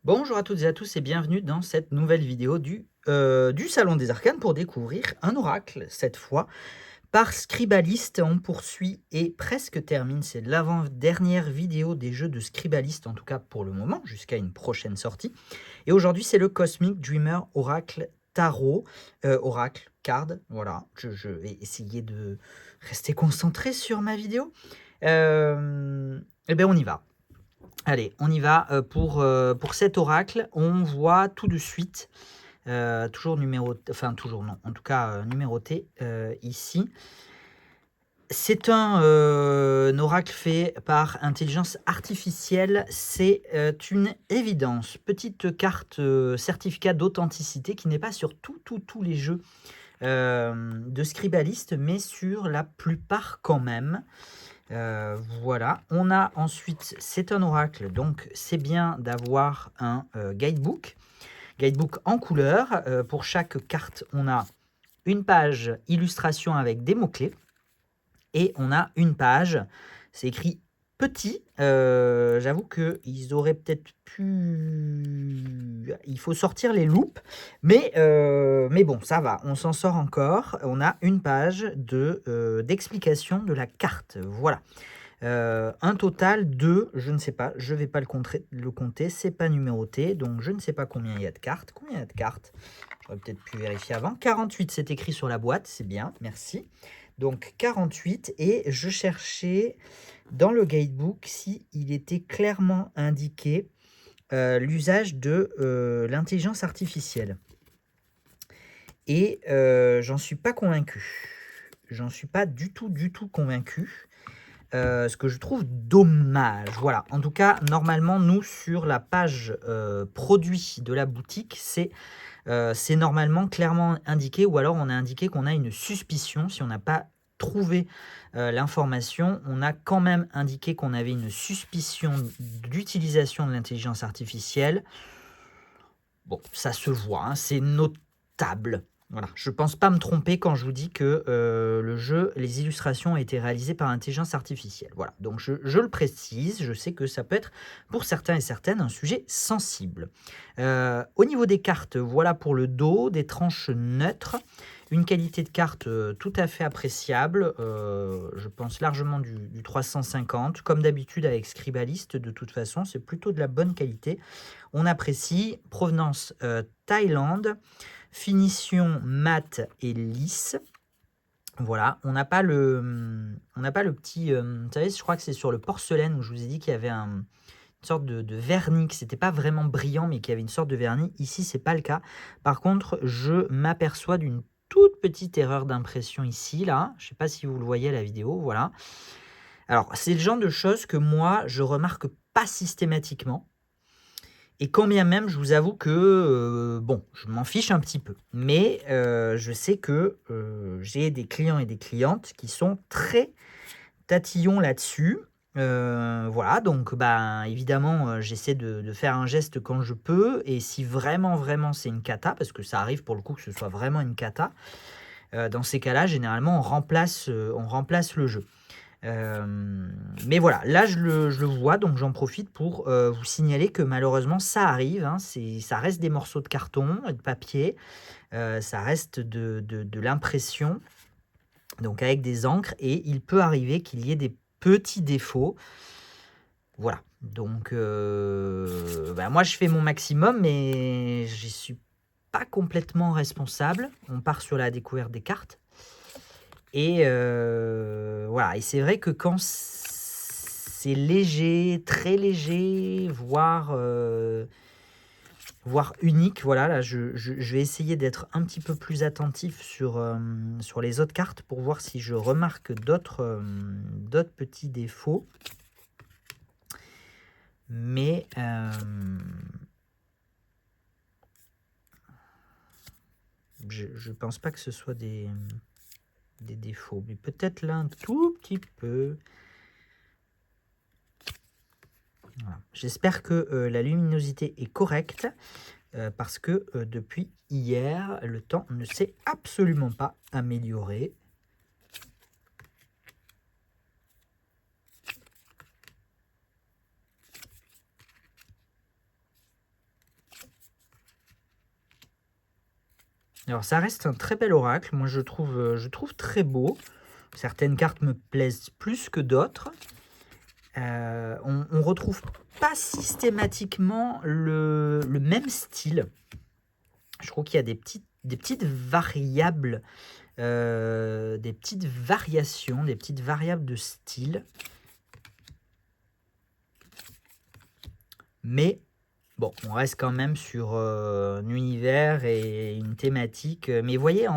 Bonjour à toutes et à tous et bienvenue dans cette nouvelle vidéo du Salon des Arcanes pour découvrir un oracle, cette fois par Scribalist. On poursuit et presque termine, c'est l'avant-dernière vidéo des jeux de Scribalist, en tout cas pour le moment, jusqu'à une prochaine sortie. Et aujourd'hui c'est le Cosmic Dreamer Oracle Tarot, Oracle Card, voilà, je vais essayer de rester concentré sur ma vidéo. Et bien on y va. Allez, on y va, pour cet oracle. On voit tout de suite, toujours numéroté, enfin toujours non, en tout cas, numéroté, ici. C'est un oracle fait par intelligence artificielle, c'est, une évidence. Petite carte, certificat d'authenticité qui n'est pas sur tous les jeux, de Scribalist, mais sur la plupart quand même. Voilà, on a ensuite, c'est un oracle, donc c'est bien d'avoir un guidebook. Guidebook en couleur. Pour chaque carte, on a une page illustration avec des mots-clés. Et on a une page, c'est écrit petit. J'avoue qu'ils auraient peut-être pu... Il faut sortir les loupes, mais bon, ça va, on s'en sort encore. On a une page d'explication de la carte, voilà. Un total de, je ne sais pas, je ne vais pas le compter, c'est pas numéroté, donc je ne sais pas combien il y a de cartes. Combien il y a de cartes? J'aurais peut-être pu vérifier avant. 48, c'est écrit sur la boîte, c'est bien, merci. Donc 48, et je cherchais dans le guidebook si il était clairement indiqué l'usage de l'intelligence artificielle. Et j'en suis pas convaincu. J'en suis pas du tout convaincu. Ce que je trouve dommage. Voilà, en tout cas, normalement, nous, sur la page produit de la boutique, c'est normalement clairement indiqué, ou alors on a indiqué qu'on a une suspicion. Si on n'a pas trouvé l'information, on a quand même indiqué qu'on avait une suspicion d'utilisation de l'intelligence artificielle. Bon, ça se voit, hein, c'est notable. Voilà, je pense pas me tromper quand je vous dis que le jeu, les illustrations ont été réalisées par intelligence artificielle. Voilà, donc je le précise, je sais que ça peut être pour certains et certaines un sujet sensible. Au niveau des cartes, voilà pour le dos, des tranches neutres, une qualité de carte tout à fait appréciable, je pense largement du 350, comme d'habitude avec Scribalist, de toute façon, c'est plutôt de la bonne qualité. On apprécie, provenance Thaïlande, finition mat et lisse. Voilà, on n'a pas le petit, vous savez, je crois que c'est sur le porcelaine où je vous ai dit qu'il y avait une sorte de vernis, que c'était pas vraiment brillant, mais qu'il y avait une sorte de vernis. Ici, c'est pas le cas. Par contre, je m'aperçois d'une toute petite erreur d'impression ici, là. Je sais pas si vous le voyez à la vidéo, voilà. Alors, c'est le genre de choses que moi, je remarque pas systématiquement. Et quand bien même, je vous avoue que, bon, je m'en fiche un petit peu. Mais je sais que j'ai des clients et des clientes qui sont très tatillons là-dessus. Voilà, donc ben, évidemment, j'essaie de faire un geste quand je peux. Et si vraiment, vraiment, c'est une cata, parce que ça arrive pour le coup que ce soit vraiment une cata, dans ces cas-là, généralement, on remplace le jeu. Mais voilà, là je le vois, donc j'en profite pour vous signaler que malheureusement ça arrive, hein, ça reste des morceaux de carton et de papier, ça reste de l'impression, donc avec des encres, et il peut arriver qu'il y ait des petits défauts. Voilà, donc bah, moi je fais mon maximum, mais je suis pas complètement responsable. On part sur la découverte des cartes. Et voilà, et c'est vrai que quand c'est léger, très léger, voire unique, voilà, là je vais essayer d'être un petit peu plus attentif sur les autres cartes pour voir si je remarque d'autres petits défauts. Mais je pense pas que ce soit des défauts, mais peut-être là un tout petit peu. Voilà. J'espère que la luminosité est correcte, parce que depuis hier, le temps ne s'est absolument pas amélioré. Alors ça reste un très bel oracle, moi je trouve très beau. Certaines cartes me plaisent plus que d'autres. On retrouve pas systématiquement le même style. Je trouve qu'il y a des petites variables, des petites variations, des petites variables de style. Mais bon, on reste quand même sur un univers et une thématique. Mais vous voyez,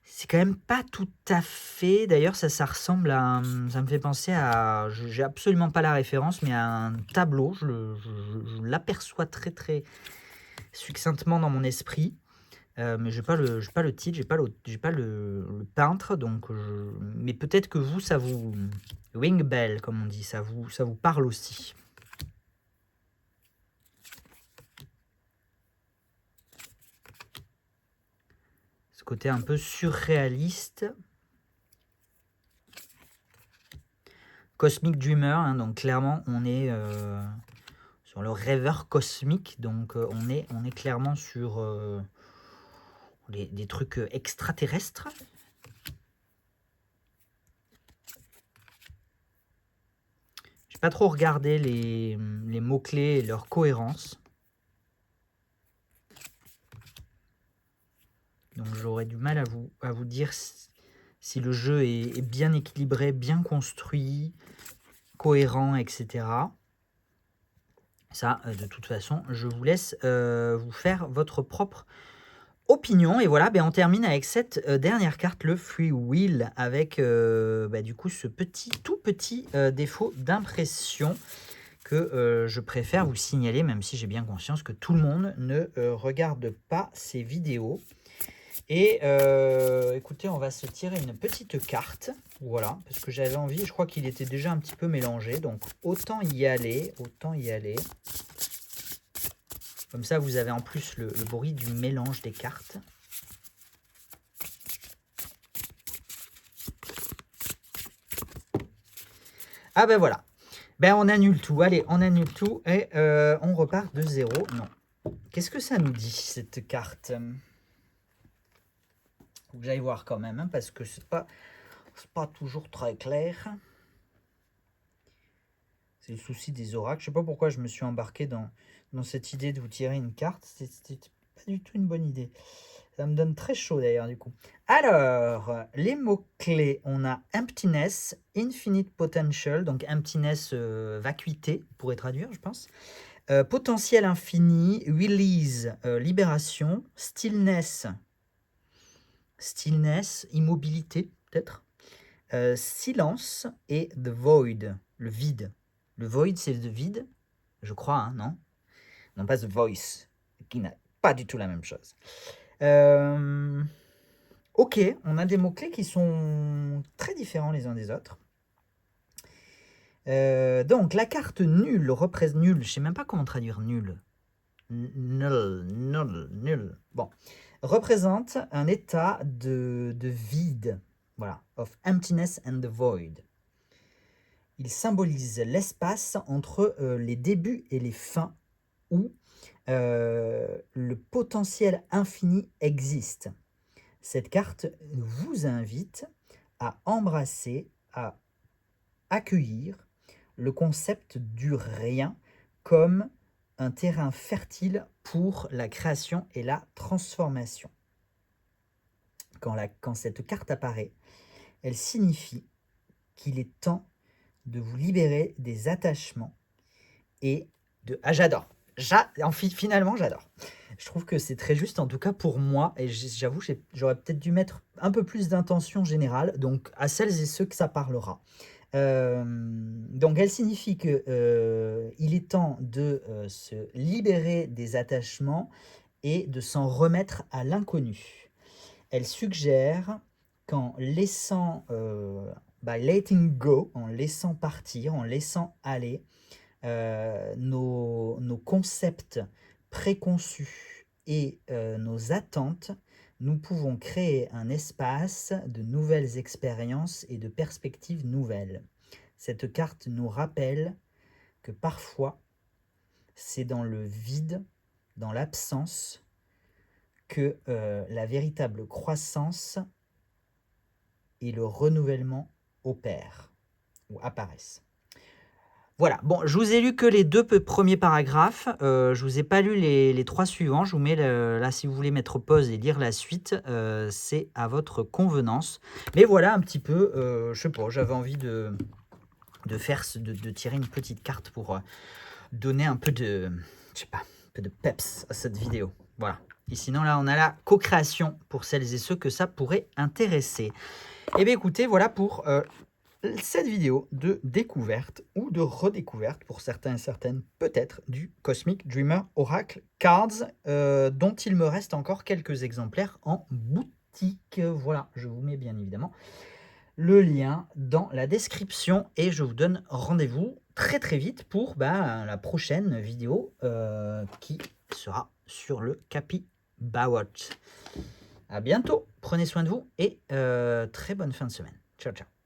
c'est quand même pas tout à fait. D'ailleurs, ça ressemble à. Ça me fait penser à. J'ai absolument pas la référence, mais à un tableau. Je l'aperçois très très succinctement dans mon esprit. Mais j'ai pas le titre, j'ai pas le peintre. Donc, mais peut-être que vous, ça vous. Ring bell, comme on dit, ça vous parle aussi. Ce côté un peu surréaliste. Cosmic Dreamer, hein, donc clairement on est sur le rêveur cosmique, donc on est clairement sur des trucs extraterrestres. J'ai pas trop regardé les mots-clés et leur cohérence. Donc j'aurais du mal à vous dire si le jeu est bien équilibré, bien construit, cohérent, etc. Ça, de toute façon, je vous laisse vous faire votre propre opinion. Et voilà, ben on termine avec cette dernière carte, le Free Will, avec du coup ce tout petit défaut d'impression que je préfère vous signaler, même si j'ai bien conscience que tout le monde ne regarde pas ces vidéos. Et écoutez, on va se tirer une petite carte, voilà, parce que j'avais envie, je crois qu'il était déjà un petit peu mélangé, donc autant y aller, Comme ça, vous avez en plus le bruit du mélange des cartes. Ah ben voilà, ben on annule tout, allez, on annule tout et on repart de zéro. Non. Qu'est-ce que ça nous dit, cette carte? Faut que j'aille voir quand même, hein, parce que c'est pas toujours très clair. C'est le souci des oracles. Je sais pas pourquoi je me suis embarqué dans cette idée de vous tirer une carte. C'était pas du tout une bonne idée. Ça me donne très chaud d'ailleurs du coup. Alors, les mots-clés, on a emptiness, infinite potential, donc emptiness, vacuité, on pourrait traduire, je pense. Potentiel infini, release, libération, stillness, immobilité peut-être. Silence et the void, le vide. Le void, c'est le vide, je crois, hein, non? Non, pas the voice, qui n'a pas du tout la même chose. Ok, on a des mots-clés qui sont très différents les uns des autres. Donc, la carte nulle représente nul. Je sais même pas comment traduire nul. Nul. Bon, représente un état de vide. Voilà, of emptiness and the void. Il symbolise l'espace entre les débuts et les fins où le potentiel infini existe. Cette carte vous invite à embrasser, à accueillir le concept du rien comme un terrain fertile pour la création et la transformation. Quand cette carte apparaît, elle signifie qu'il est temps de vous libérer des attachements et de... Ah, j'adore. Finalement, j'adore. Je trouve que c'est très juste, en tout cas pour moi, et j'avoue, j'aurais peut-être dû mettre un peu plus d'intention générale, donc à celles et ceux que ça parlera. Donc elle signifie que il est temps de se libérer des attachements et de s'en remettre à l'inconnu. Elle suggère qu'en laissant, by letting go, en laissant partir, en laissant aller, nos concepts préconçus et nos attentes, nous pouvons créer un espace de nouvelles expériences et de perspectives nouvelles. Cette carte nous rappelle que parfois, c'est dans le vide, dans l'absence, que la véritable croissance et le renouvellement opèrent ou apparaissent. Voilà, bon, je vous ai lu que les 2 premiers paragraphes, je vous ai pas lu les 3 suivants. Je vous mets là, si vous voulez mettre pause et lire la suite, c'est à votre convenance. Mais voilà un petit peu, je sais pas, j'avais envie de tirer une petite carte pour, donner un peu de, je sais pas, un peu de peps à cette vidéo. Voilà. Et sinon là, on a la co-création pour celles et ceux que ça pourrait intéresser. Eh bien écoutez, voilà pour, cette vidéo de découverte ou de redécouverte pour certains et certaines peut-être du Cosmic Dreamer Oracle Cards, dont il me reste encore quelques exemplaires en boutique. Voilà, je vous mets bien évidemment le lien dans la description et je vous donne rendez-vous très très vite pour la prochaine vidéo qui sera sur le Capybawat. À bientôt, prenez soin de vous et très bonne fin de semaine. Ciao ciao.